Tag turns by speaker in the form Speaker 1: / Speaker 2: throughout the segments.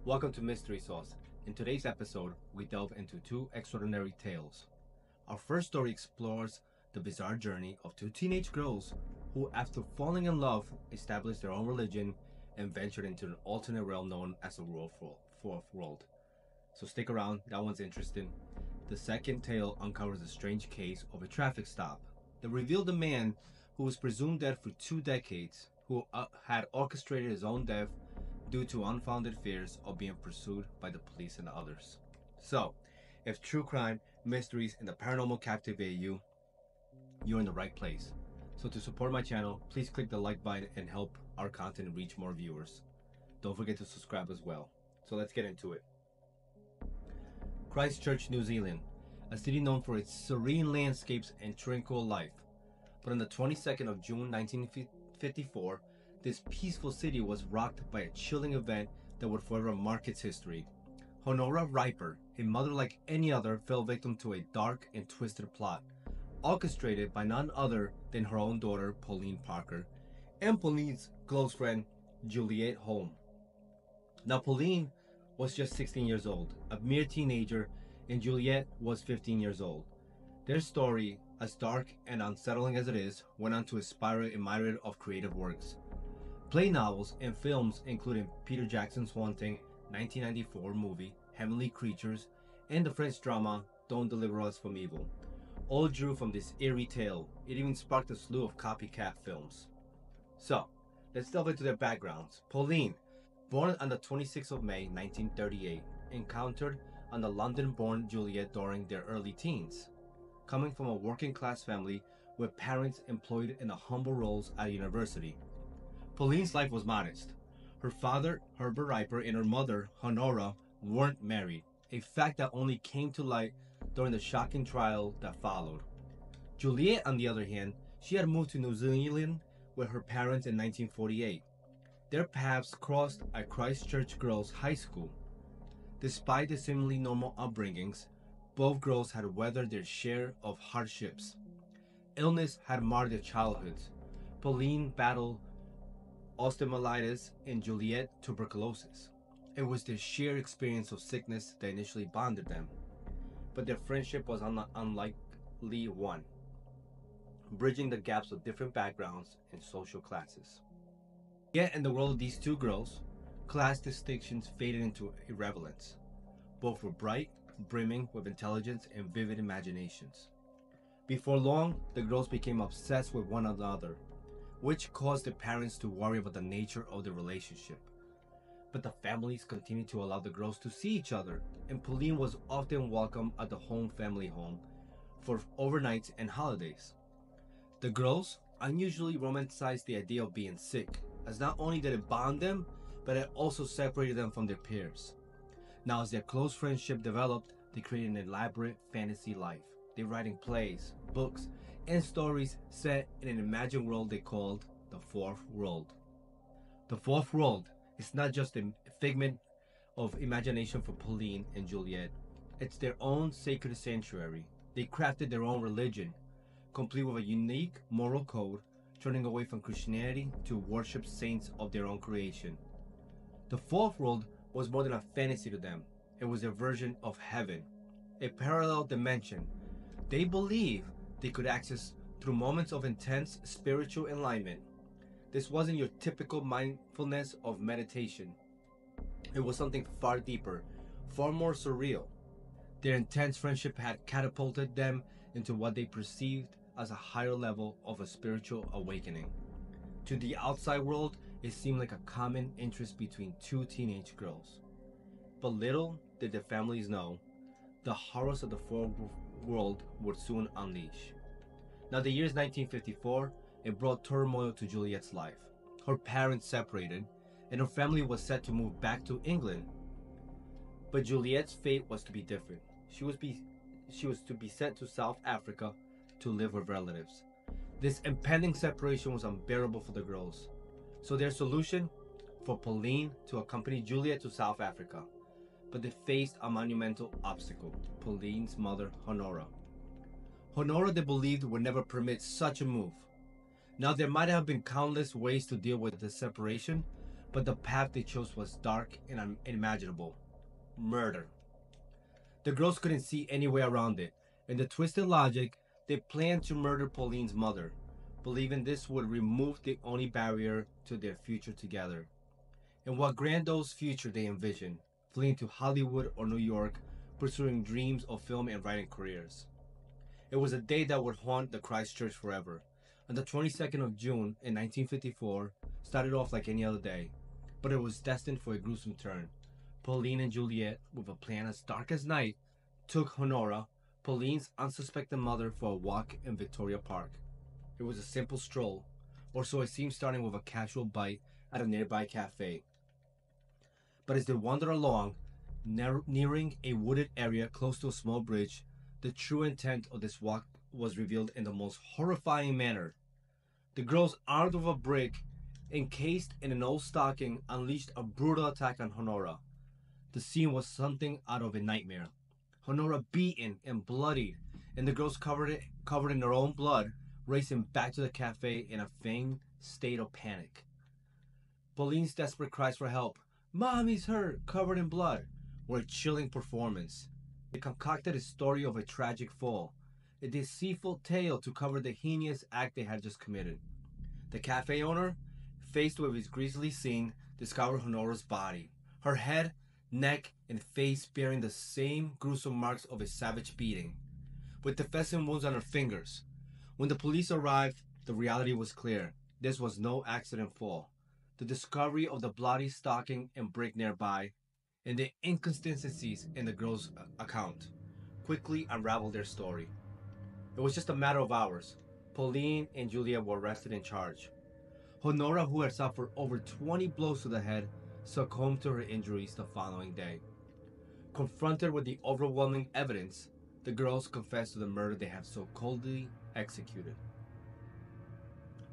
Speaker 1: Welcome to Mystery Sauce. In today's episode, we delve into two extraordinary tales. Our first story explores the bizarre journey of two teenage girls who, after falling in love, established their own religion and ventured into an alternate realm known as the Fourth World. So stick around, that one's interesting. The second tale uncovers a strange case of a traffic stop that revealed a man who was presumed dead for 2 decades, who had orchestrated his own death due to unfounded fears of being pursued by the police and others. So, if true crime, mysteries, and the paranormal captivate you, you're in the right place. So to support my channel, please click the like button and help our content reach more viewers. Don't forget to subscribe as well. So let's get into it. Christchurch, New Zealand, a city known for its serene landscapes and tranquil life. But on the 22nd of June 1954, this peaceful city was rocked by a chilling event that would forever mark its history. Honora Riper, a mother like any other, fell victim to a dark and twisted plot, orchestrated by none other than her own daughter, Pauline Parker, and Pauline's close friend, Juliette Holm. Now, Pauline was just 16 years old, a mere teenager, and Juliette was 15 years old. Their story, as dark and unsettling as it is, went on to inspire a myriad of creative works. Play novels and films including Peter Jackson's haunting 1994 movie Heavenly Creatures and the French drama Don't Deliver Us from Evil all drew from this eerie tale. It even sparked a slew of copycat films. So, let's delve into their backgrounds. Pauline, born on the 26th of May 1938, encountered on the London-born Juliette during their early teens. Coming from a working-class family with parents employed in the humble roles at university, Pauline's life was modest. Her father, Herbert Riper, and her mother, Honora, weren't married, a fact that only came to light during the shocking trial that followed. Juliette, on the other hand, she had moved to New Zealand with her parents in 1948. Their paths crossed at Christchurch Girls' High School. Despite their seemingly normal upbringings, both girls had weathered their share of hardships. Illness had marred their childhoods. Pauline battled osteomyelitis and Juliette tuberculosis. It was their sheer experience of sickness that initially bonded them, but their friendship was an unlikely one, bridging the gaps of different backgrounds and social classes. Yet in the world of these two girls, class distinctions faded into irrelevance. Both were bright, brimming with intelligence and vivid imaginations. Before long, the girls became obsessed with one another, which caused their parents to worry about the nature of the relationship. But the families continued to allow the girls to see each other, and Pauline was often welcome at the family home for overnights and holidays. The girls unusually romanticized the idea of being sick, as not only did it bond them, but it also separated them from their peers. Now, as their close friendship developed, they created an elaborate fantasy life. They were writing plays, books, and stories set in an imagined world they called the Fourth World. The Fourth World is not just a figment of imagination for Pauline and Juliette. It's their own sacred sanctuary. They crafted their own religion, complete with a unique moral code, turning away from Christianity to worship saints of their own creation. The Fourth World was more than a fantasy to them. It was their version of heaven, a parallel dimension they believe they could access through moments of intense spiritual enlightenment. This wasn't your typical mindfulness of meditation. It was something far deeper, far more surreal. Their intense friendship had catapulted them into what they perceived as a higher level of a spiritual awakening. To the outside world, it seemed like a common interest between two teenage girls. But little did their families know, the horrors of the Fourth World would soon unleash. Now, the year is 1954. It brought turmoil to Juliette's life. Her parents separated, and her family was set to move back to England. But Juliette's fate was to be different. She was to be sent to South Africa to live with relatives. This impending separation was unbearable for the girls. So their solution? For Pauline to accompany Juliette to South Africa. But they faced a monumental obstacle: Pauline's mother, Honora. Honora, they believed, would never permit such a move. Now, there might have been countless ways to deal with the separation, but the path they chose was dark and unimaginable: murder. The girls couldn't see any way around it. In the twisted logic, they planned to murder Pauline's mother, believing this would remove the only barrier to their future together. And what grandiose future they envisioned, fleeing to Hollywood or New York, pursuing dreams of film and writing careers. It was a day that would haunt the Christchurch forever. On the 22nd of June in 1954, started off like any other day, but it was destined for a gruesome turn. Pauline and Juliet, with a plan as dark as night, took Honora, Pauline's unsuspecting mother, for a walk in Victoria Park. It was a simple stroll, or so it seemed, starting with a casual bite at a nearby cafe. But as they wandered along, nearing a wooded area close to a small bridge, the true intent of this walk was revealed in the most horrifying manner. The girls, armed with a brick encased in an old stocking, unleashed a brutal attack on Honora. The scene was something out of a nightmare. Honora beaten and bloodied, and the girls covered in their own blood, racing back to the cafe in a feigned state of panic. Pauline's desperate cries for help, "Mommy's hurt," covered in blood, were a chilling performance. They concocted a story of a tragic fall, a deceitful tale to cover the heinous act they had just committed. The cafe owner, faced with his grisly scene, discovered Honora's body, her head, neck, and face bearing the same gruesome marks of a savage beating, with the pheasant wounds on her fingers. When the police arrived, the reality was clear. This was no accident fall. The discovery of the bloody stocking and brick nearby, and the inconsistencies in the girl's account, quickly unraveled their story. It was just a matter of hours. Pauline and Julia were arrested and charged. Honora, who had suffered over 20 blows to the head, succumbed to her injuries the following day. Confronted with the overwhelming evidence, the girls confessed to the murder they had so coldly executed.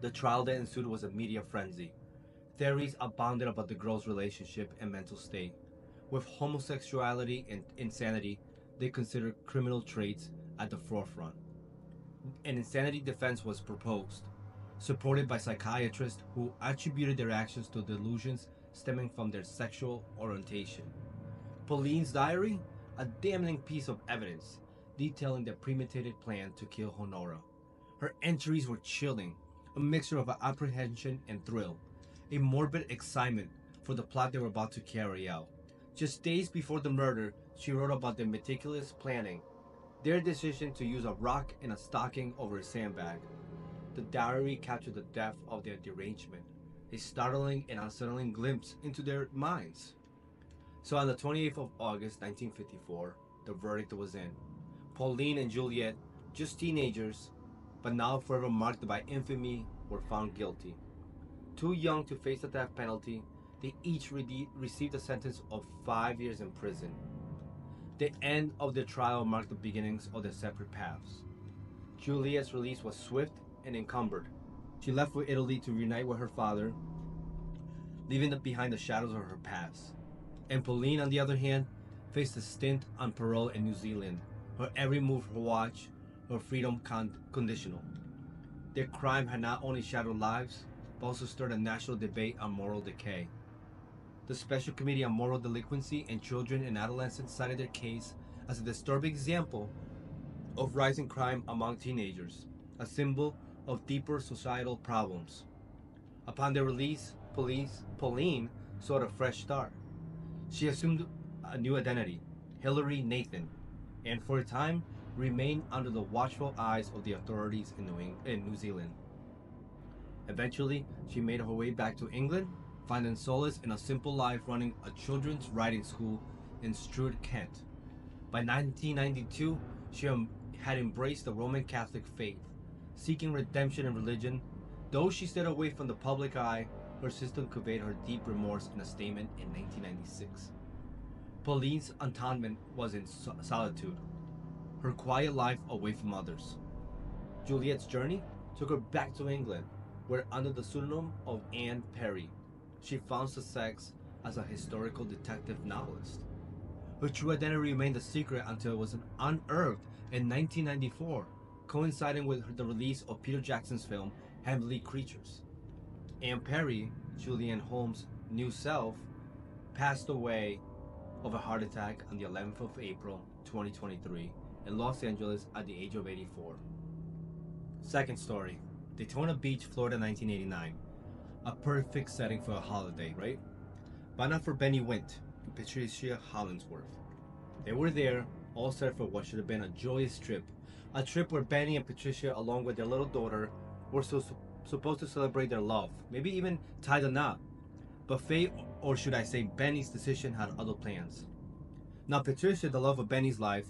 Speaker 1: The trial that ensued was a media frenzy. Theories abounded about the girls' relationship and mental state. With homosexuality and insanity, they considered criminal traits at the forefront. An insanity defense was proposed, supported by psychiatrists who attributed their actions to delusions stemming from their sexual orientation. Pauline's diary, a damning piece of evidence detailing their premeditated plan to kill Honora. Her entries were chilling, a mixture of apprehension and thrill, a morbid excitement for the plot they were about to carry out. Just days before the murder, she wrote about their meticulous planning, their decision to use a rock and a stocking over a sandbag. The diary captured the depth of their derangement, a startling and unsettling glimpse into their minds. So on the 28th of August 1954, the verdict was in. Pauline and Juliet, just teenagers, but now forever marked by infamy, were found guilty. Too young to face the death penalty, they each received a sentence of 5 years in prison. The end of the trial marked the beginnings of their separate paths. Juliet's release was swift and encumbered. She left for Italy to reunite with her father, leaving behind the shadows of her past. And Pauline, on the other hand, faced a stint on parole in New Zealand, her every move watched, her freedom conditional. Their crime had not only shattered lives, but also stirred a national debate on moral decay. The Special Committee on Moral Delinquency and Children and Adolescents cited their case as a disturbing example of rising crime among teenagers, a symbol of deeper societal problems. Upon their release, Pauline sought a fresh start. She assumed a new identity, Hilary Nathan, and for a time remained under the watchful eyes of the authorities in New Zealand. Eventually, she made her way back to England, finding solace in a simple life running a children's riding school in Stroud, Kent. By 1992, she had embraced the Roman Catholic faith, seeking redemption in religion. Though she stayed away from the public eye, her sister conveyed her deep remorse in a statement in 1996. Pauline's atonement was in solitude, her quiet life away from others. Juliet's journey took her back to England, where under the pseudonym of Anne Perry, she found success as a historical detective novelist. Her true identity remained a secret until it was unearthed in 1994, coinciding with the release of Peter Jackson's film Heavenly Creatures. Anne Perry, Julianne Holmes' new self, passed away of a heart attack on the 11th of April 2023 in Los Angeles at the age of 84. Second story, Daytona Beach, Florida, 1989. A perfect setting for a holiday, right? But not for Benny Wint and Patricia Hollingsworth. They were there, all set for what should have been a joyous trip. A trip where Benny and Patricia, along with their little daughter, were supposed to celebrate their love, maybe even tie the knot. But fate, or should I say Benny's decision, had other plans. Now Patricia, the love of Benny's life,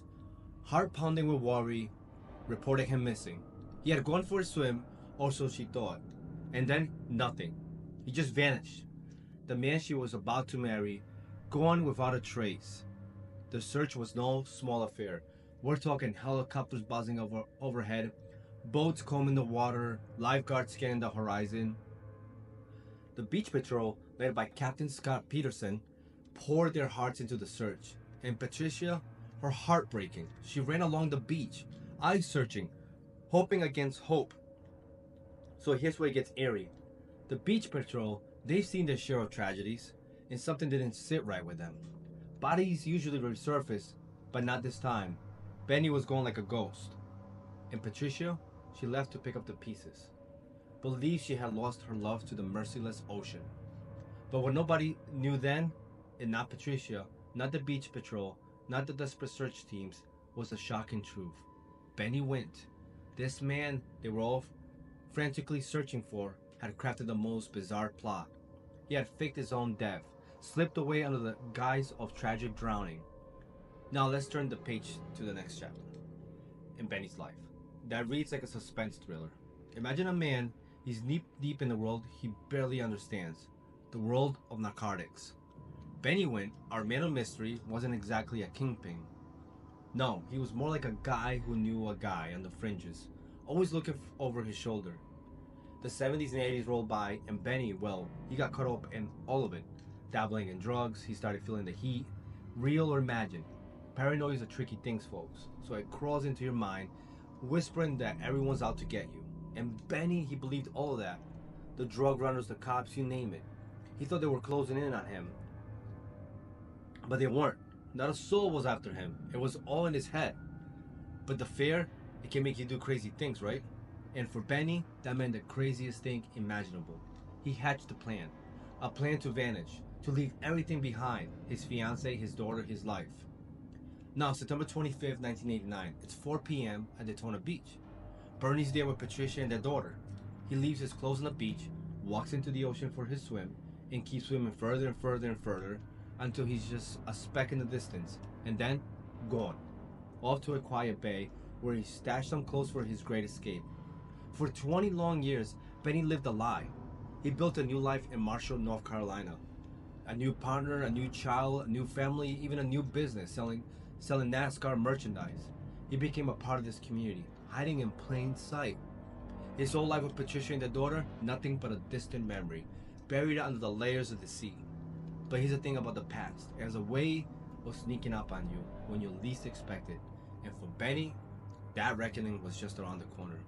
Speaker 1: heart pounding with worry, reported him missing. He had gone for a swim, or so she thought. And then, nothing. He just vanished. The man she was about to marry, gone without a trace. The search was no small affair. We're talking helicopters buzzing overhead, boats combing the water, lifeguards scanning the horizon. The beach patrol, led by Captain Scott Peterson, poured their hearts into the search. And Patricia, her heart breaking, she ran along the beach, eyes searching, hoping against hope. So here's where it gets eerie. The beach patrol, they've seen their share of tragedies, and something didn't sit right with them. Bodies usually resurface, but not this time. Benny was gone like a ghost. And Patricia, she left to pick up the pieces. Believed she had lost her love to the merciless ocean. But what nobody knew then, and not Patricia, not the beach patrol, not the desperate search teams, was the shocking truth. Benny Wint, this man they were all frantically searching for, had crafted the most bizarre plot. He had faked his own death, slipped away under the guise of tragic drowning. Now let's turn the page to the next chapter in Benny's life. That reads like a suspense thriller. Imagine a man, he's knee deep in the world he barely understands, the world of narcotics. Benny Wint, our man of mystery, wasn't exactly a kingpin. No, he was more like a guy who knew a guy on the fringes, always looking over his shoulder. The 70s and 80s rolled by, and Benny, well, he got caught up in all of it. Dabbling in drugs, he started feeling the heat, real or imagined. Paranoia is a tricky thing, folks, so it crawls into your mind, whispering that everyone's out to get you. And Benny, he believed all of that. The drug runners, the cops, you name it. He thought they were closing in on him. But they weren't. Not a soul was after him. It was all in his head. But the fear, it can make you do crazy things, right? And for Benny, that meant the craziest thing imaginable. He hatched a plan to vanish, to leave everything behind, his fiancée, his daughter, his life. Now, September 25th, 1989, it's 4 p.m. at Daytona Beach. Bernie's there with Patricia and their daughter. He leaves his clothes on the beach, walks into the ocean for his swim, and keeps swimming further and further and further until he's just a speck in the distance, and then gone, off to a quiet bay where he stashed some clothes for his great escape. For 20 long years, Benny lived a lie. He built a new life in Marshall, North Carolina. A new partner, a new child, a new family, even a new business selling NASCAR merchandise. He became a part of this community, hiding in plain sight. His whole life with Patricia and their daughter, nothing but a distant memory, buried under the layers of the sea. But here's the thing about the past. It has a way of sneaking up on you when you least expect it. And for Benny, that reckoning was just around the corner.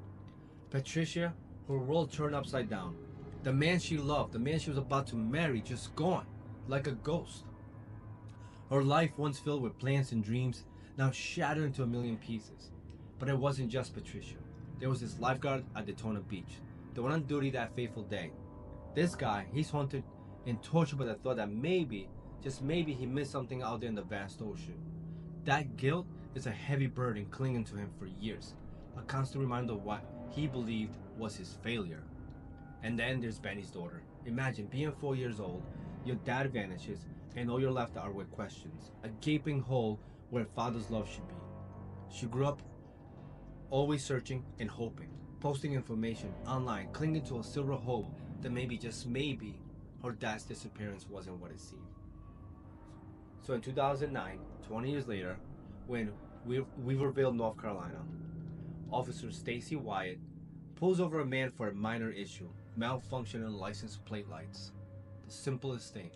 Speaker 1: Patricia, her world turned upside down. The man she loved, the man she was about to marry, just gone, like a ghost. Her life, once filled with plans and dreams, now shattered into a million pieces. But it wasn't just Patricia. There was this lifeguard at Daytona Beach, the one on duty that fateful day. This guy, he's haunted and tortured by the thought that maybe, just maybe, he missed something out there in the vast ocean. That guilt is a heavy burden clinging to him for years, a constant reminder of what he believed was his failure. And then there's Benny's daughter. Imagine being 4 years old, your dad vanishes, and all you're left are with questions, a gaping hole where a father's love should be. She grew up always searching and hoping, posting information online, clinging to a silver hope that maybe, just maybe, her dad's disappearance wasn't what it seemed. So in 2009, 20 years later, when Weaverville, North Carolina, Officer Stacy Wyatt pulls over a man for a minor issue, malfunctioning license plate lights. The simplest thing.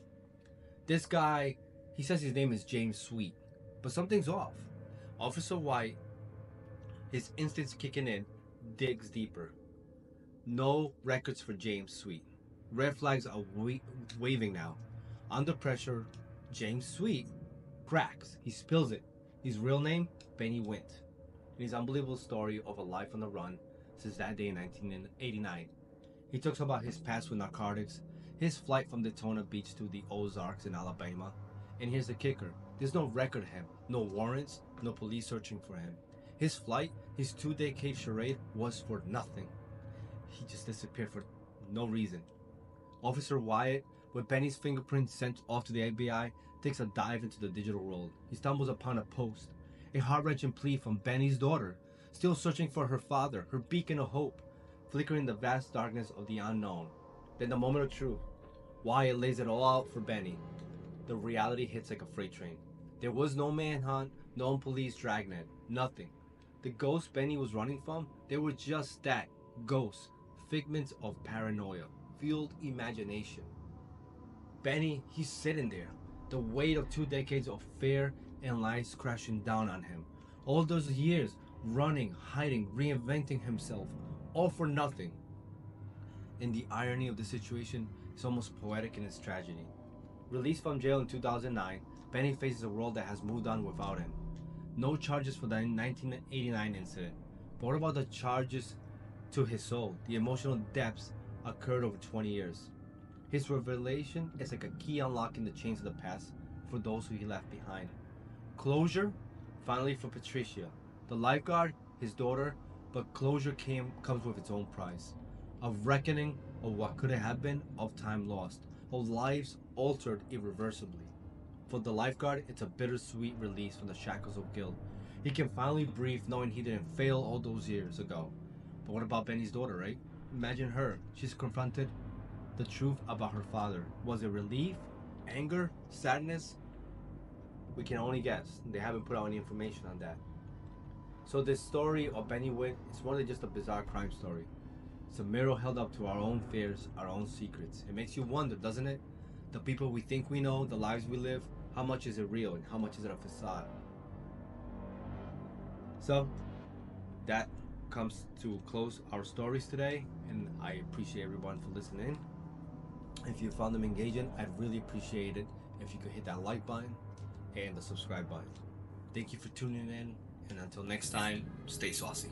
Speaker 1: This guy, he says his name is James Sweet, but something's off. Officer White, his instincts kicking in, digs deeper. No records for James Sweet. Red flags are waving now. Under pressure, James Sweet cracks. He spills it. His real name, Benny Wint. In his unbelievable story of a life on the run since that day in 1989. He talks about his past with narcotics, his flight from Daytona Beach to the Ozarks in Alabama. And here's the kicker. There's no record of him, no warrants, no police searching for him. His flight, his 2-decade charade was for nothing. He just disappeared for no reason. Officer Wyatt, with Benny's fingerprints sent off to the FBI, takes a dive into the digital world. He stumbles upon a post, a heart-wrenching plea from Benny's daughter, still searching for her father, her beacon of hope, flickering the vast darkness of the unknown. Then the moment of truth. Wyatt lays it all out for Benny. The reality hits like a freight train. There was no manhunt, no police dragnet, nothing. The ghosts Benny was running from, they were just that, ghosts, figments of paranoia, fueled imagination. Benny, he's sitting there, the weight of 2 decades of fear and lies crashing down on him. All those years, running, hiding, reinventing himself, all for nothing. And the irony of the situation is almost poetic in its tragedy. Released from jail in 2009, Benny faces a world that has moved on without him. No charges for the 1989 incident. But what about the charges to his soul? The emotional depths occurred over 20 years. His revelation is like a key unlocking the chains of the past for those who he left behind. Closure, finally for Patricia, the lifeguard, his daughter, but closure comes with its own price. Of reckoning of what could have been, of time lost, of lives altered irreversibly. For the lifeguard, it's a bittersweet release from the shackles of guilt. He can finally breathe knowing he didn't fail all those years ago. But what about Benny's daughter, right? Imagine her. She's confronted the truth about her father. Was it relief, anger, sadness? We can only guess. They haven't put out any information on that. So this story of Benny Wint is more than just a bizarre crime story. It's a mirror held up to our own fears, our own secrets. It makes you wonder, doesn't it? The people we think we know, the lives we live, how much is it real and how much is it a facade? So that comes to close our stories today, and I appreciate everyone for listening. If you found them engaging, I'd really appreciate it if you could hit that like button and the subscribe button. Thank you for tuning in, and until next time, stay saucy.